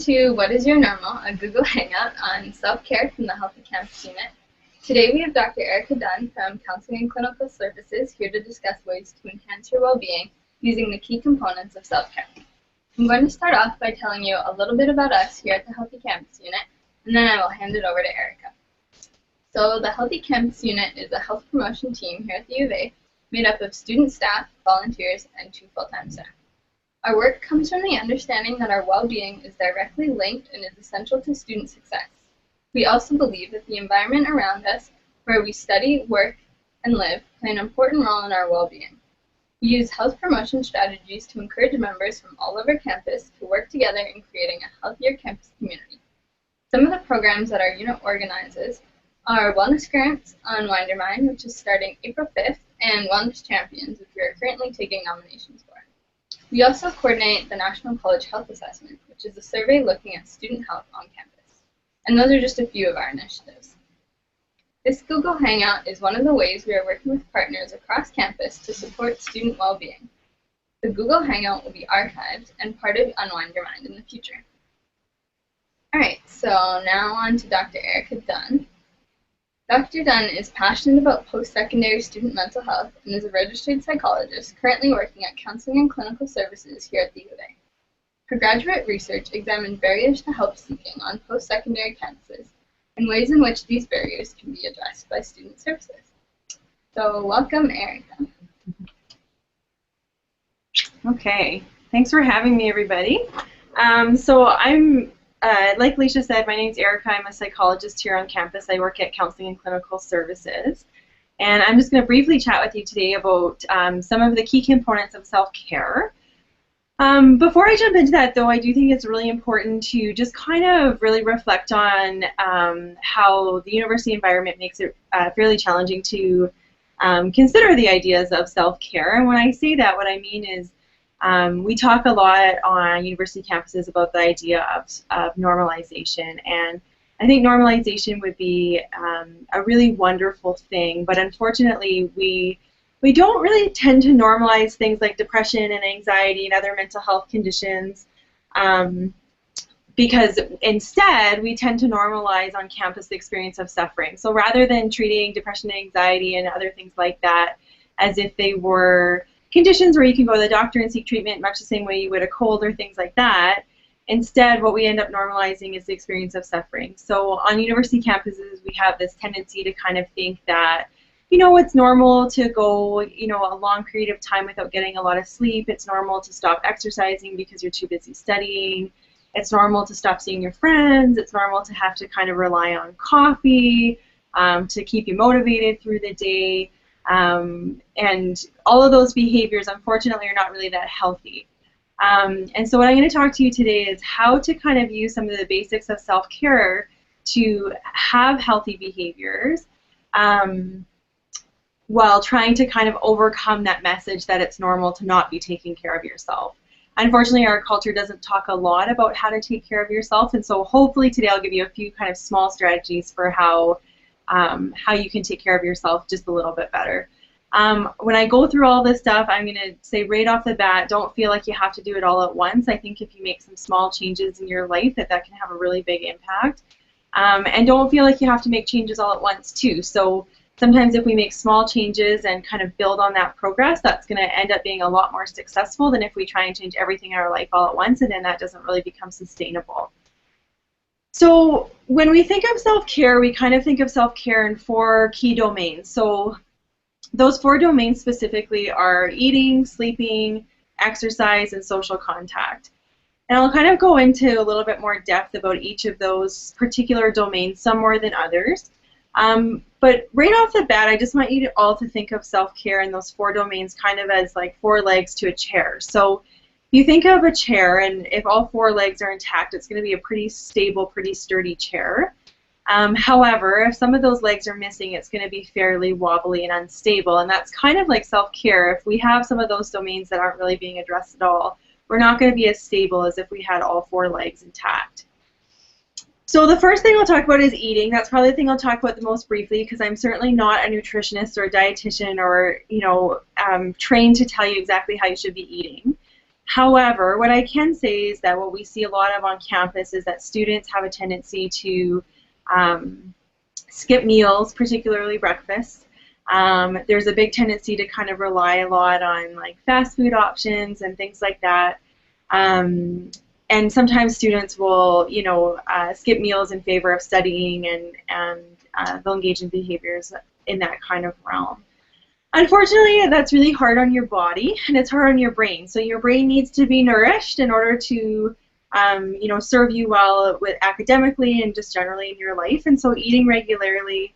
To What is Your Normal, a Google Hangout on self-care from the Healthy Campus Unit. Today we have Dr. Erica Dunn from Counselling and Clinical Services here to discuss ways to enhance your well-being using the key components of self-care. I'm going to start off by telling you a little bit about us here at the Healthy Campus Unit, and then I will hand it over to Erica. So the Healthy Campus Unit is a health promotion team here at the U of A made up of student staff, volunteers, and 2 full-time staff. Our work comes from the understanding that our well-being is directly linked and is essential to student success. We also believe that the environment around us, where we study, work, and live, play an important role in our well-being. We use health promotion strategies to encourage members from all over campus to work together in creating a healthier campus community. Some of the programs that our unit organizes are Wellness Grants on Wind Your Mind, which is starting April 5th, and Wellness Champions, which we are currently taking nominations for. We also coordinate the National College Health Assessment, which is a survey looking at student health on campus. And those are just a few of our initiatives. This Google Hangout is one of the ways we are working with partners across campus to support student well-being. The Google Hangout will be archived and part of Unwind Your Mind in the future. Alright, so now on to Dr. Erica Dunn. Dr. Dunn is passionate about post-secondary student mental health and is a registered psychologist currently working at Counselling and Clinical Services here at the U of A. Her graduate research examined barriers to help seeking on post-secondary campuses and ways in which these barriers can be addressed by student services. So welcome, Erica. Okay, thanks for having me, everybody. Like Leisha said, my name's Erica. I'm a psychologist here on campus. I work at Counselling and Clinical Services. And I'm just going to briefly chat with you today about some of the key components of self-care. Before I jump into that, though, I do think it's really important to just kind of really reflect on how the university environment makes it fairly challenging to consider the ideas of self-care. And when I say that, what I mean is we talk a lot on university campuses about the idea of normalization, and I think normalization would be a really wonderful thing, but unfortunately we don't really tend to normalize things like depression and anxiety and other mental health conditions because instead we tend to normalize on campus the experience of suffering. So rather than treating depression and anxiety and other things like that as if they were conditions where you can go to the doctor and seek treatment much the same way you would a cold or things like that, instead what we end up normalizing is the experience of suffering. So on university campuses we have this tendency to kind of think that, you know, it's normal to go, you know, a long period of time without getting a lot of sleep. It's normal to stop exercising because you're too busy studying. It's normal to stop seeing your friends. It's normal to have to kind of rely on coffee to keep you motivated through the day. And all of those behaviors, unfortunately, are not really that healthy. And so what I'm going to talk to you today is how to kind of use some of the basics of self-care to have healthy behaviors while trying to kind of overcome that message that it's normal to not be taking care of yourself. Unfortunately, our culture doesn't talk a lot about how to take care of yourself, and so hopefully today I'll give you a few kind of small strategies for how you can take care of yourself just a little bit better. When I go through all this stuff, I'm going to say right off the bat, don't feel like you have to do it all at once. I think if you make some small changes in your life, that can have a really big impact. And don't feel like you have to make changes all at once, too. So sometimes if we make small changes and kind of build on that progress, that's going to end up being a lot more successful than if we try and change everything in our life all at once, and then that doesn't really become sustainable. So when we think of self-care, we kind of think of self-care in 4 key domains. So those 4 domains specifically are eating, sleeping, exercise, and social contact. And I'll kind of go into a little bit more depth about each of those particular domains, some more than others. But right off the bat, I just want you all to think of self-care in those 4 domains kind of as like 4 legs to a chair. So you think of a chair, and if all 4 legs are intact, it's going to be a pretty stable, pretty sturdy chair. However, if some of those legs are missing, it's going to be fairly wobbly and unstable, and that's kind of like self-care. If we have some of those domains that aren't really being addressed at all, we're not going to be as stable as if we had all 4 legs intact. So the first thing I'll talk about is eating. That's probably the thing I'll talk about the most briefly, because I'm certainly not a nutritionist or a dietitian or, trained to tell you exactly how you should be eating. However, what I can say is that what we see a lot of on campus is that students have a tendency to skip meals, particularly breakfast. There's a big tendency to kind of rely a lot on like fast food options and things like that. And sometimes students will, skip meals in favor of studying, and they'll engage in behaviors in that kind of realm. Unfortunately, that's really hard on your body, and it's hard on your brain. So your brain needs to be nourished in order to, serve you well with academically and just generally in your life. And so eating regularly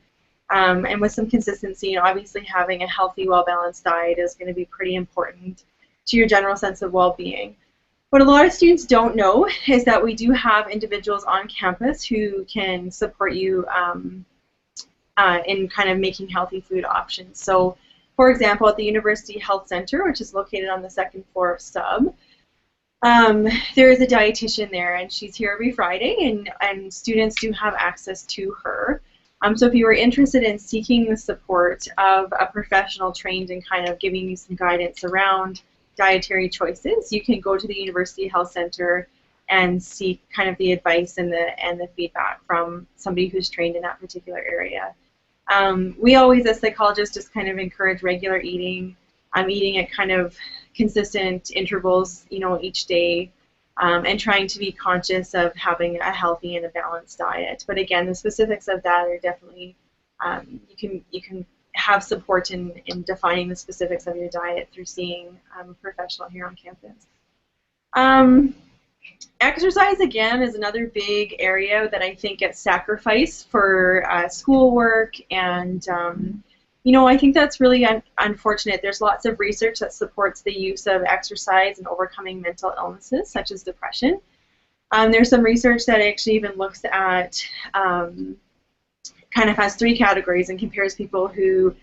and with some consistency, and obviously having a healthy, well-balanced diet is going to be pretty important to your general sense of well-being. What a lot of students don't know is that we do have individuals on campus who can support you in kind of making healthy food options. So, for example, at the University Health Center, which is located on the second floor of SUB, there is a dietitian there, and she's here every Friday, and students do have access to her. So if you were interested in seeking the support of a professional trained in kind of giving you some guidance around dietary choices, you can go to the University Health Center and seek kind of the advice and the feedback from somebody who's trained in that particular area. We always, as psychologists, just kind of encourage regular eating. Eating at kind of consistent intervals, each day, and trying to be conscious of having a healthy and a balanced diet. But again, the specifics of that are definitely you can have support in defining the specifics of your diet through seeing a professional here on campus. Exercise, again, is another big area that I think gets sacrificed for schoolwork, and I think that's really unfortunate. There's lots of research that supports the use of exercise in overcoming mental illnesses such as depression. There's some research that actually even looks at kind of has three categories and compares people who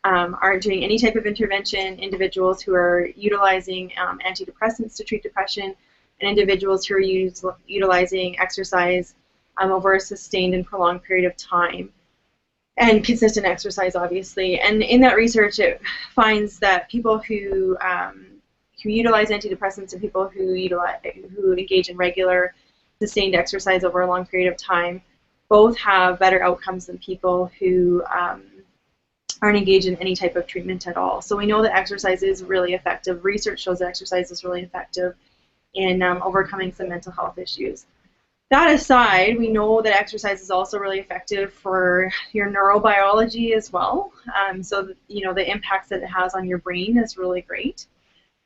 aren't doing any type of intervention, individuals who are utilizing antidepressants to treat depression, and individuals who are utilizing exercise over a sustained and prolonged period of time, and consistent exercise, obviously. And in that research, it finds that people who utilize antidepressants and people who engage in regular, sustained exercise over a long period of time both have better outcomes than people who aren't engaged in any type of treatment at all. So we know that exercise is really effective. Research shows that exercise is really effective in overcoming some mental health issues. That aside, we know that exercise is also really effective for your neurobiology as well. So the impacts that it has on your brain is really great.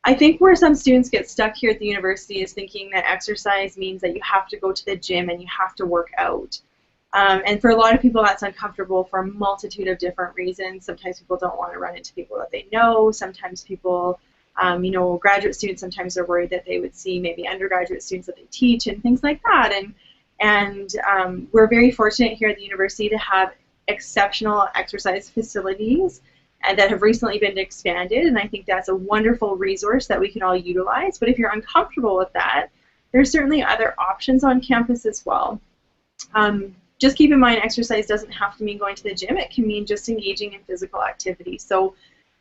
I think where some students get stuck here at the university is thinking that exercise means that you have to go to the gym and you have to work out. And for a lot of people, that's uncomfortable for a multitude of different reasons. Sometimes people don't want to run into people that they know. Sometimes people, graduate students, sometimes are worried that they would see maybe undergraduate students that they teach and things like that. And we're very fortunate here at the university to have exceptional exercise facilities and that have recently been expanded. And I think that's a wonderful resource that we can all utilize. But if you're uncomfortable with that, there's certainly other options on campus as well. Just keep in mind, exercise doesn't have to mean going to the gym. It can mean just engaging in physical activity. So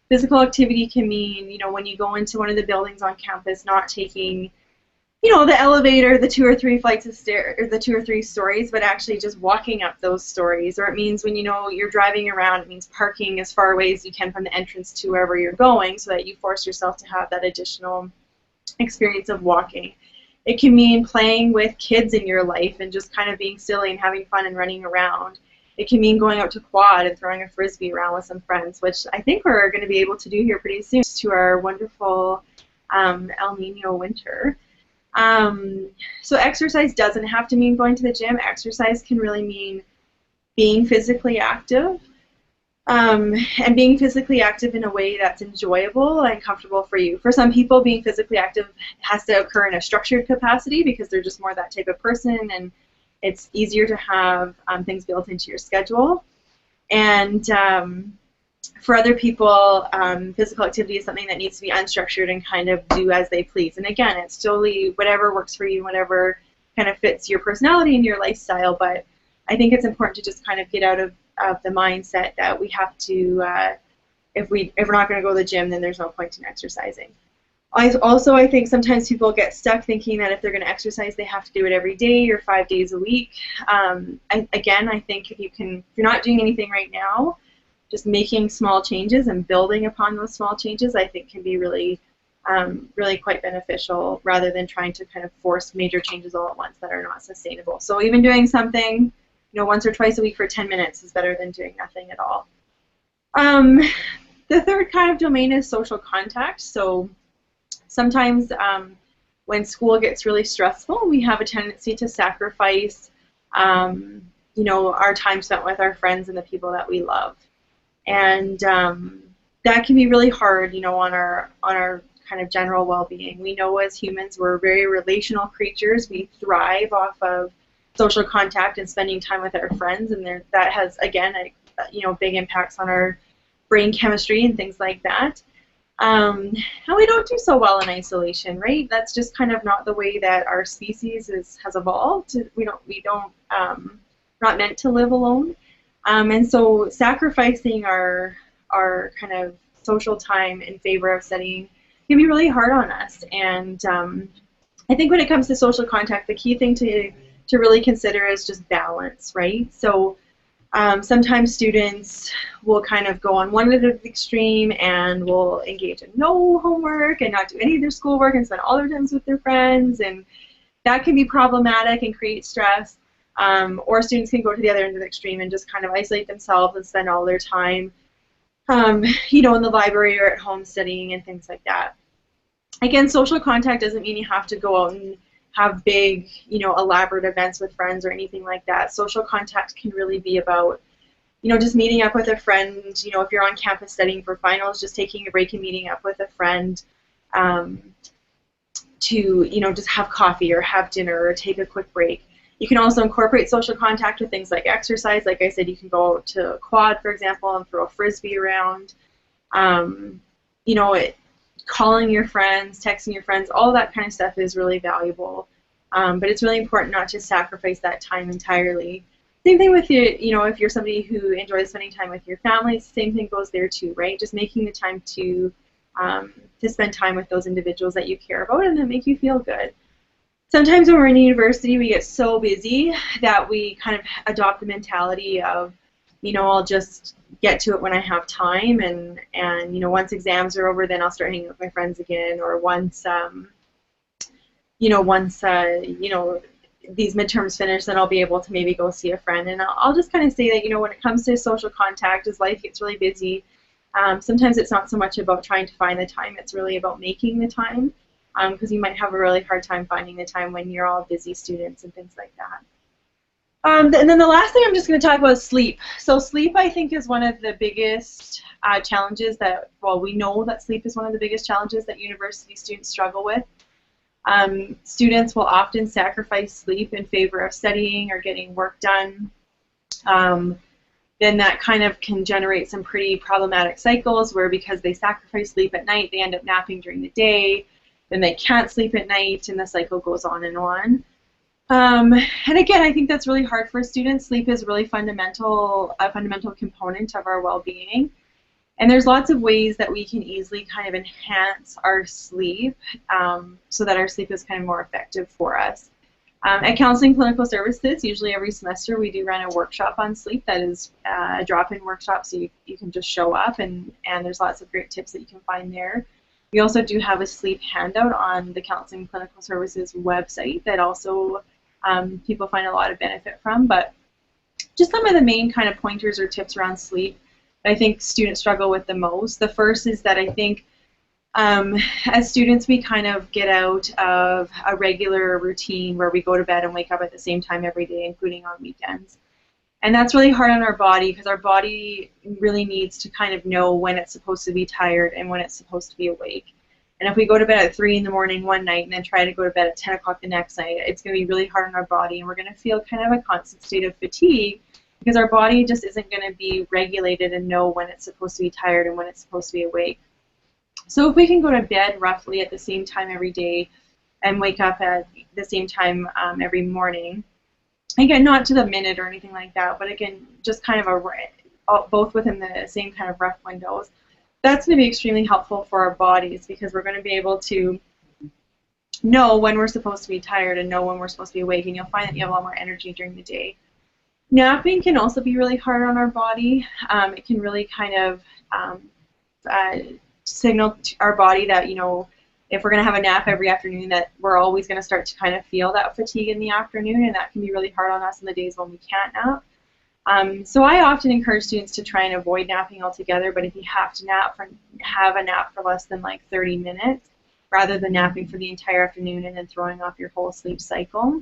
physical activity can mean, when you go into one of the buildings on campus, not taking, the elevator, the 2 or 3 flights of stairs, or the 2 or 3 stories, but actually just walking up those stories. Or it means when, you're driving around, it means parking as far away as you can from the entrance to wherever you're going so that you force yourself to have that additional experience of walking. It can mean playing with kids in your life and just kind of being silly and having fun and running around. It can mean going out to quad and throwing a frisbee around with some friends, which I think we're going to be able to do here pretty soon to our wonderful El Nino winter. So exercise doesn't have to mean going to the gym. Exercise can really mean being physically active. And being physically active in a way that's enjoyable and comfortable for you. For some people, being physically active has to occur in a structured capacity because they're just more that type of person, and it's easier to have things built into your schedule. And for other people, physical activity is something that needs to be unstructured and kind of do as they please. And again, it's totally whatever works for you, whatever kind of fits your personality and your lifestyle. But I think it's important to just kind of get out of the mindset that we have to, if we're not going to go to the gym, then there's no point in exercising. I think sometimes people get stuck thinking that if they're going to exercise, they have to do it every day or 5 days a week. I think if you're not doing anything right now, just making small changes and building upon those small changes, I think can be really, really quite beneficial rather than trying to kind of force major changes all at once that are not sustainable. So even doing something, once or twice a week for 10 minutes is better than doing nothing at all. The third kind of domain is social contact. So sometimes when school gets really stressful, we have a tendency to sacrifice, our time spent with our friends and the people that we love. And that can be really hard, on our kind of general well-being. We know as humans we're very relational creatures. We thrive off of social contact and spending time with our friends, and that has, again, big impacts on our brain chemistry and things like that. And we don't do so well in isolation, right? That's just kind of not the way that our species has evolved. We don't not meant to live alone. And so sacrificing our kind of social time in favor of studying can be really hard on us. And I think when it comes to social contact, the key thing to really consider is just balance, right? So sometimes students will kind of go on one end of the extreme and will engage in no homework and not do any of their schoolwork and spend all their time with their friends, and that can be problematic and create stress. Or students can go to the other end of the extreme and just kind of isolate themselves and spend all their time, in the library or at home studying and things like that. Again, social contact doesn't mean you have to go out and have big, elaborate events with friends or anything like that. Social contact can really be about, just meeting up with a friend. If you're on campus studying for finals, just taking a break and meeting up with a friend to, just have coffee or have dinner or take a quick break. You can also incorporate social contact with things like exercise. Like I said, you can go out to a quad, for example, and throw a frisbee around. Calling your friends, texting your friends, all that kind of stuff is really valuable. But it's really important not to sacrifice that time entirely. Same thing with if you're somebody who enjoys spending time with your family, same thing goes there too, right? Just making the time to spend time with those individuals that you care about and that make you feel good. Sometimes when we're in university, we get so busy that we kind of adopt the mentality of, I'll just get to it when I have time, and once exams are over, then I'll start hanging with my friends again, or once these midterms finish, then I'll be able to maybe go see a friend. And I'll just kind of say that, when it comes to social contact, as life gets really busy, sometimes it's not so much about trying to find the time, it's really about making the time, because you might have a really hard time finding the time when you're all busy students and things like that. And then the last thing I'm just going to talk about is sleep. So sleep, I think, is one of the biggest challenges that, we know that sleep is one of the biggest challenges that university students struggle with. Students will often sacrifice sleep in favor of studying or getting work done. Then that kind of can generate some pretty problematic cycles where, because they sacrifice sleep at night, they end up napping during the day, then they can't sleep at night, and the cycle goes on and on. And again, I think that's really hard for students. Sleep is really a fundamental component of our well-being. And there's lots of ways that we can easily kind of enhance our sleep so that our sleep is kind of more effective for us. At Counselling and Clinical Services, usually every semester we do run a workshop on sleep that is a drop-in workshop, so you can just show up, and there's lots of great tips that you can find there. We also do have a sleep handout on the Counselling and Clinical Services website that also people find a lot of benefit from. But just some of the main kind of pointers or tips around sleep that I think students struggle with the most. The first is that I think as students we kind of get out of a regular routine where we go to bed and wake up at the same time every day, including on weekends. And that's really hard on our body, because our body really needs to kind of know when it's supposed to be tired and when it's supposed to be awake. And if we go to bed at 3 in the morning one night and then try to go to bed at 10 o'clock the next night, it's going to be really hard on our body, and we're going to feel kind of a constant state of fatigue, because our body just isn't going to be regulated and know when it's supposed to be tired and when it's supposed to be awake. So if we can go to bed roughly at the same time every day and wake up at the same time every morning, again, not to the minute or anything like that, but again, just kind of both within the same kind of rough windows, that's going to be extremely helpful for our bodies, because we're going to be able to know when we're supposed to be tired and know when we're supposed to be awake, and you'll find that you have a lot more energy during the day. Napping can also be really hard on our body. It can really kind of signal to our body that, you know, if we're going to have a nap every afternoon, that we're always going to start to kind of feel that fatigue in the afternoon, and that can be really hard on us in the days when we can't nap. So I often encourage students to try and avoid napping altogether, but if you have to have a nap for less than like 30 minutes, rather than napping for the entire afternoon and then throwing off your whole sleep cycle.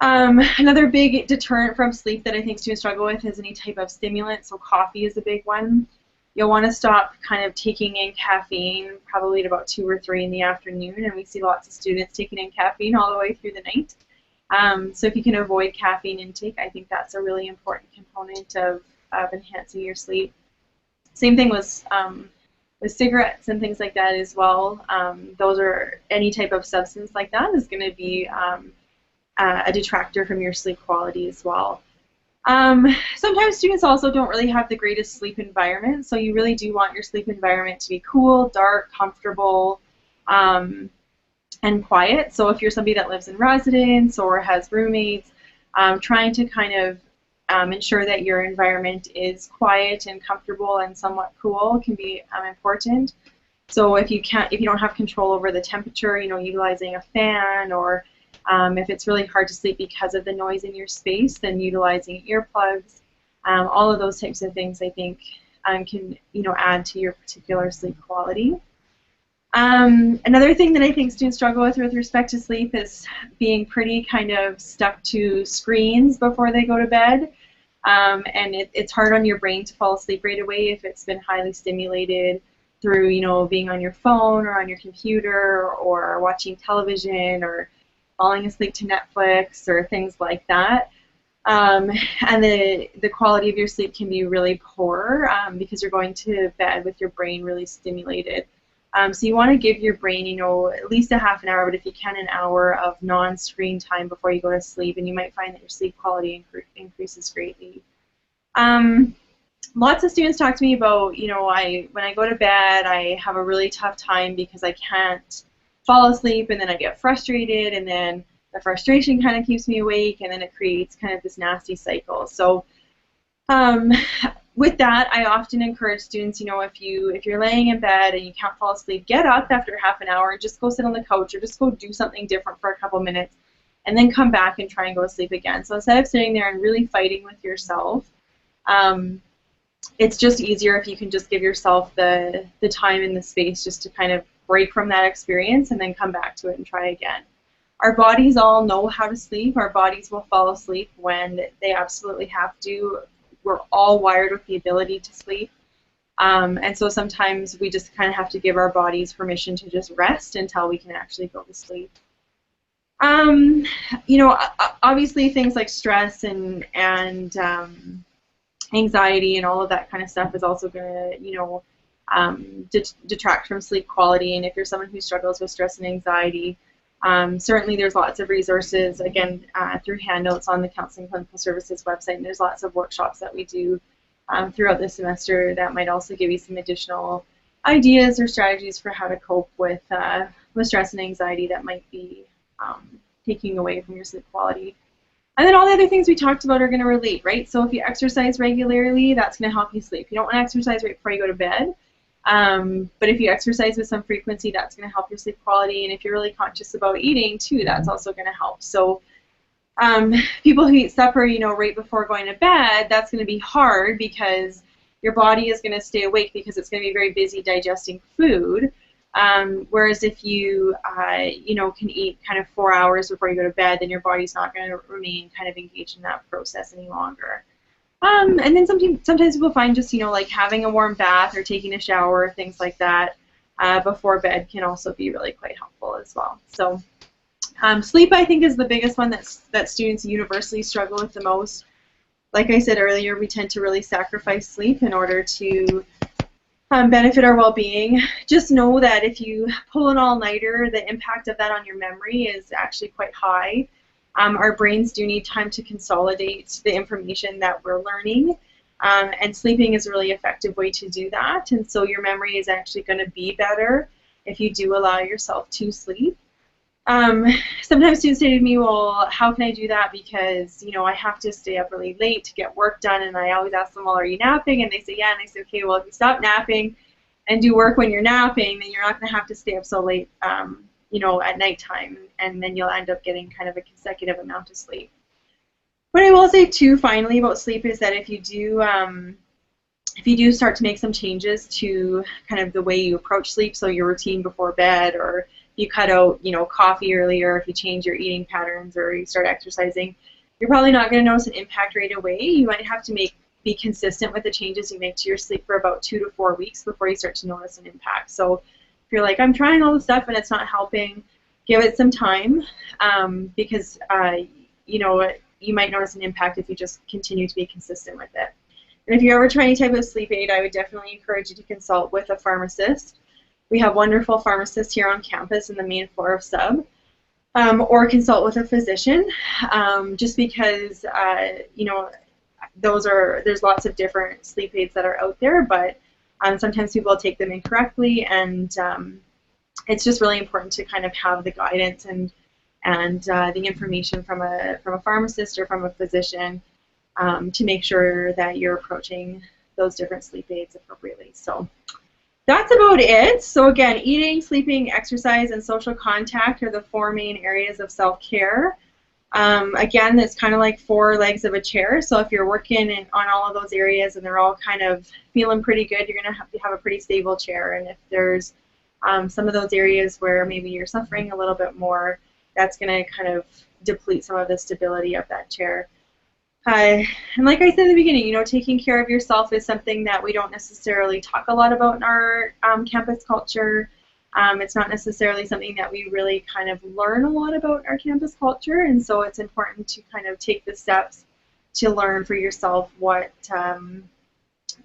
Another big deterrent from sleep that I think students struggle with is any type of stimulant, so coffee is a big one. You'll want to stop kind of taking in caffeine probably at about 2 or 3 in the afternoon, and we see lots of students taking in caffeine all the way through the night. So if you can avoid caffeine intake, I think that's a really important component of enhancing your sleep. Same thing with cigarettes and things like that as well. Those are, any type of substance like that is going to be a detractor from your sleep quality as well. Sometimes students also don't really have the greatest sleep environment, so you really do want your sleep environment to be cool, dark, comfortable, and quiet. So if you're somebody that lives in residence or has roommates, trying to kind of ensure that your environment is quiet and comfortable and somewhat cool can be important. So if you don't have control over the temperature, you know, utilizing a fan, or if it's really hard to sleep because of the noise in your space, then utilizing earplugs. All of those types of things, I think, can, you know, add to your particular sleep quality. Another thing that I think students struggle with respect to sleep is being pretty kind of stuck to screens before they go to bed. And it's hard on your brain to fall asleep right away if it's been highly stimulated through, you know, being on your phone or on your computer or watching television or falling asleep to Netflix or things like that. And the quality of your sleep can be really poor because you're going to bed with your brain really stimulated. So you want to give your brain, you know, at least a half an hour, but if you can, an hour of non-screen time before you go to sleep, and you might find that your sleep quality increases greatly. Lots of students talk to me about, you know, when I go to bed, I have a really tough time because I can't fall asleep, and then I get frustrated, and then the frustration kind of keeps me awake, and then it creates kind of this nasty cycle. So with that, I often encourage students, you know, if you're laying in bed and you can't fall asleep, get up after half an hour, just go sit on the couch or just go do something different for a couple minutes, and then come back and try and go to sleep again. So instead of sitting there and really fighting with yourself, it's just easier if you can just give yourself the time and the space just to kind of break from that experience and then come back to it and try again. Our bodies all know how to sleep. Our bodies will fall asleep when they absolutely have to. We're all wired with the ability to sleep. And so sometimes we just kind of have to give our bodies permission to just rest until we can actually go to sleep. You know, obviously things like stress and anxiety and all of that kind of stuff is also going to, you know, detract from sleep quality. And if you're someone who struggles with stress and anxiety, certainly there's lots of resources, again, through handouts on the Counselling and Clinical Services website, and there's lots of workshops that we do throughout the semester that might also give you some additional ideas or strategies for how to cope with stress and anxiety that might be taking away from your sleep quality. And then all the other things we talked about are going to relate, right? So if you exercise regularly, that's going to help you sleep. You don't want to exercise right before you go to bed. But if you exercise with some frequency, that's going to help your sleep quality. And if you're really conscious about eating too, that's also going to help. So people who eat supper, you know, right before going to bed, that's going to be hard because your body is going to stay awake because it's going to be very busy digesting food. Whereas if you, you know, can eat kind of 4 hours before you go to bed, then your body's not going to remain kind of engaged in that process any longer. And then sometimes people find just, you know, like having a warm bath or taking a shower, things like that, before bed can also be really quite helpful as well. So sleep, I think, is the biggest one that students universally struggle with the most. Like I said earlier, we tend to really sacrifice sleep in order to benefit our well-being. Just know that if you pull an all-nighter, the impact of that on your memory is actually quite high. Our brains do need time to consolidate the information that we're learning. And sleeping is a really effective way to do that. And so your memory is actually going to be better if you do allow yourself to sleep. Sometimes students say to me, well, how can I do that? Because, I have to stay up really late to get work done. And I always ask them, well, are you napping? And they say, yeah. And I say, okay, well, if you stop napping and do work when you're napping, then you're not going to have to stay up so late, at nighttime. And then you'll end up getting kind of a consecutive amount of sleep. What I will say, too, finally, about sleep is that if you do start to make some changes to kind of the way you approach sleep, so your routine before bed, or you cut out, coffee earlier, if you change your eating patterns or you start exercising, you're probably not going to notice an impact right away. You might have to be consistent with the changes you make to your sleep for about 2 to 4 weeks before you start to notice an impact. So if you're like, I'm trying all this stuff and it's not helping, give it some time, because, you might notice an impact if you just continue to be consistent with it. And if you ever try any type of sleep aid, I would definitely encourage you to consult with a pharmacist. We have wonderful pharmacists here on campus in the main floor of sub, or consult with a physician, just because, there's lots of different sleep aids that are out there, but sometimes people take them incorrectly, and it's just really important to kind of have the guidance and the information from a pharmacist or from a physician to make sure that you're approaching those different sleep aids appropriately. So that's about it. So again, eating, sleeping, exercise, and social contact are the 4 main areas of self-care. Again, it's kind of like 4 legs of a chair. So if you're working on all of those areas and they're all kind of feeling pretty good, you're going to have a pretty stable chair. And if there's some of those areas where maybe you're suffering a little bit more, that's going to kind of deplete some of the stability of that chair. And like I said in the beginning, taking care of yourself is something that we don't necessarily talk a lot about in our campus culture. It's not necessarily something that we really kind of learn a lot about in our campus culture, and so it's important to kind of take the steps to learn for yourself what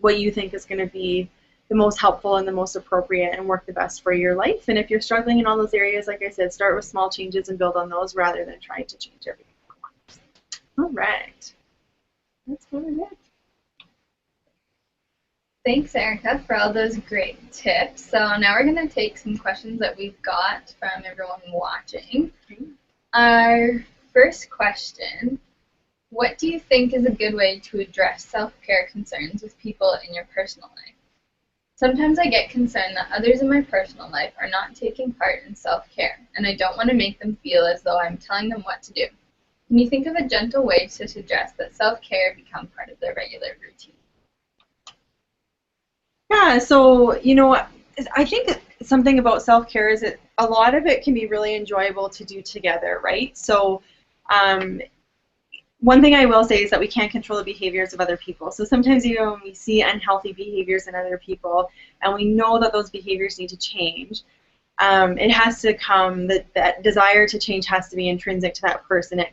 you think is going to be the most helpful and the most appropriate and work the best for your life. And if you're struggling in all those areas, like I said, start with small changes and build on those rather than trying to change everything. All right. That's really it. Thanks, Erica, for all those great tips. So now we're going to take some questions that we've got from everyone watching. Okay. Our first question, what do you think is a good way to address self-care concerns with people in your personal life? Sometimes I get concerned that others in my personal life are not taking part in self-care, and I don't want to make them feel as though I'm telling them what to do. Can you think of a gentle way to suggest that self-care become part of their regular routine? Yeah, so, I think something about self-care is that a lot of it can be really enjoyable to do together, right? So one thing I will say is that we can't control the behaviors of other people. So sometimes even when we see unhealthy behaviors in other people and we know that those behaviors need to change, it has to come, that desire to change has to be intrinsic to that person.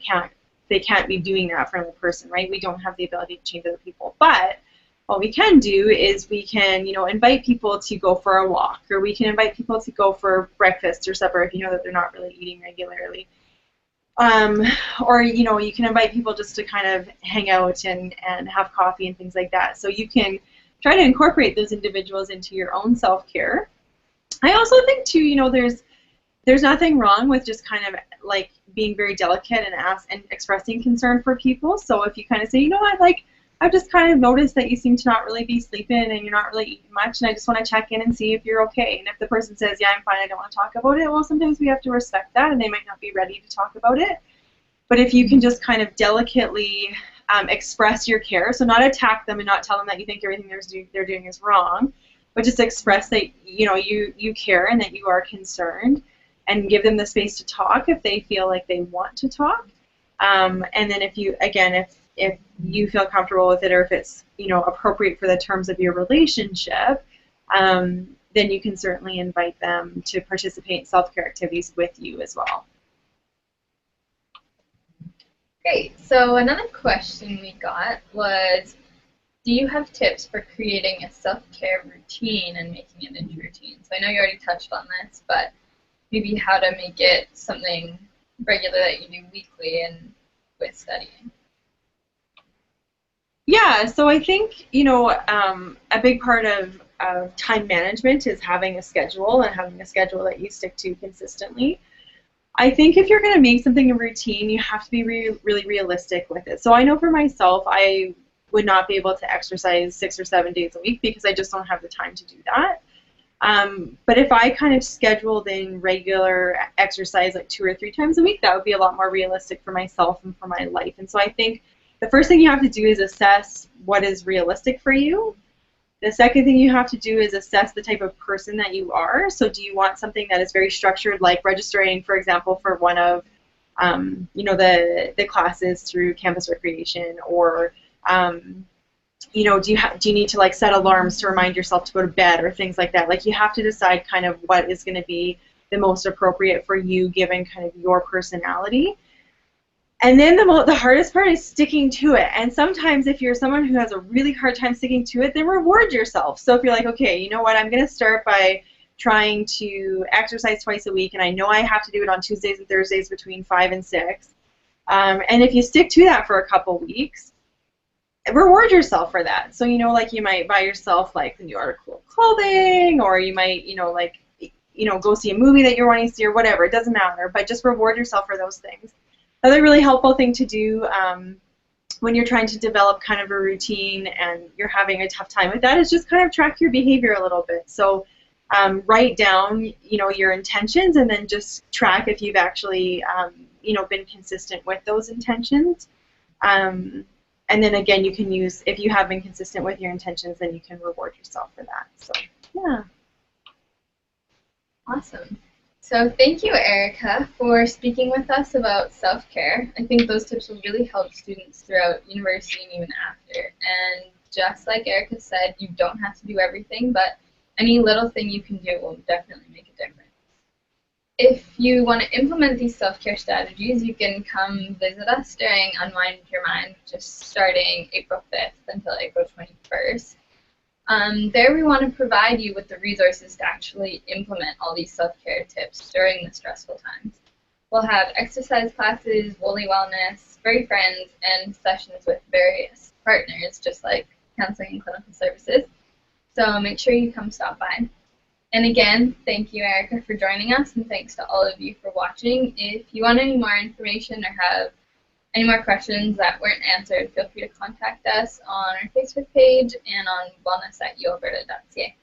They can't be doing that for another person, right? We don't have the ability to change other people. But what we can do is we can, invite people to go for a walk, or we can invite people to go for breakfast or supper if you know that they're not really eating regularly. Or, you can invite people just to kind of hang out and have coffee and things like that. So you can try to incorporate those individuals into your own self-care. I also think, too, there's nothing wrong with just kind of like being very delicate and expressing concern for people. So if you kind of say, I've just kind of noticed that you seem to not really be sleeping and you're not really eating much, and I just want to check in and see if you're okay. And if the person says, yeah, I'm fine, I don't want to talk about it, well, sometimes we have to respect that, and they might not be ready to talk about it. But if you can just kind of delicately express your care, so not attack them and not tell them that you think everything they're doing is wrong, but just express that you care and that you are concerned, and give them the space to talk if they feel like they want to talk. And then if you feel comfortable with it, or if it's appropriate for the terms of your relationship, then you can certainly invite them to participate in self-care activities with you as well. Great. So another question we got was, do you have tips for creating a self-care routine and making it into routine? So I know you already touched on this, but maybe how to make it something regular that you do weekly and with studying. Yeah, Yeah, so I think, a big part of time management is having a schedule and having a schedule that you stick to consistently. I think if you're going to make something a routine, you have to be really realistic with it. So I know for myself, I would not be able to exercise 6 or 7 days a week because I just don't have the time to do that. But if I kind of scheduled in regular exercise like 2 or 3 times a week, that would be a lot more realistic for myself and for my life. And so I think the first thing you have to do is assess what is realistic for you. The second thing you have to do is assess the type of person that you are. So do you want something that is very structured, like registering, for example, for one of the classes through campus recreation, or do you need to like set alarms to remind yourself to go to bed or things like that? Like you have to decide kind of what is going to be the most appropriate for you given kind of your personality. And then the hardest part is sticking to it. And sometimes if you're someone who has a really hard time sticking to it, then reward yourself. So if you're like, okay, you know what, I'm going to start by trying to exercise twice a week, and I know I have to do it on Tuesdays and Thursdays between 5 and 6. And if you stick to that for a couple weeks, reward yourself for that. So, like you might buy yourself like the new article of clothing, or you might, go see a movie that you're wanting to see or whatever. It doesn't matter, but just reward yourself for those things. Another really helpful thing to do when you're trying to develop kind of a routine and you're having a tough time with that is just kind of track your behavior a little bit. So write down, your intentions, and then just track if you've actually, been consistent with those intentions. And then again, you can use, if you have been consistent with your intentions, then you can reward yourself for that. So, yeah. Awesome. So thank you, Erica, for speaking with us about self-care. I think those tips will really help students throughout university and even after. And just like Erica said, you don't have to do everything, but any little thing you can do will definitely make a difference. If you want to implement these self-care strategies, you can come visit us during Unwind Your Mind, just starting April 5th until April 21st. There we want to provide you with the resources to actually implement all these self-care tips during the stressful times. We'll have exercise classes, Woolly Wellness, furry friends, and sessions with various partners, just like Counseling and Clinical Services. So make sure you come stop by. And again, thank you, Erica, for joining us, and thanks to all of you for watching. If you want any more information or have any more questions that weren't answered, feel free to contact us on our Facebook page and on wellness@ualberta.ca.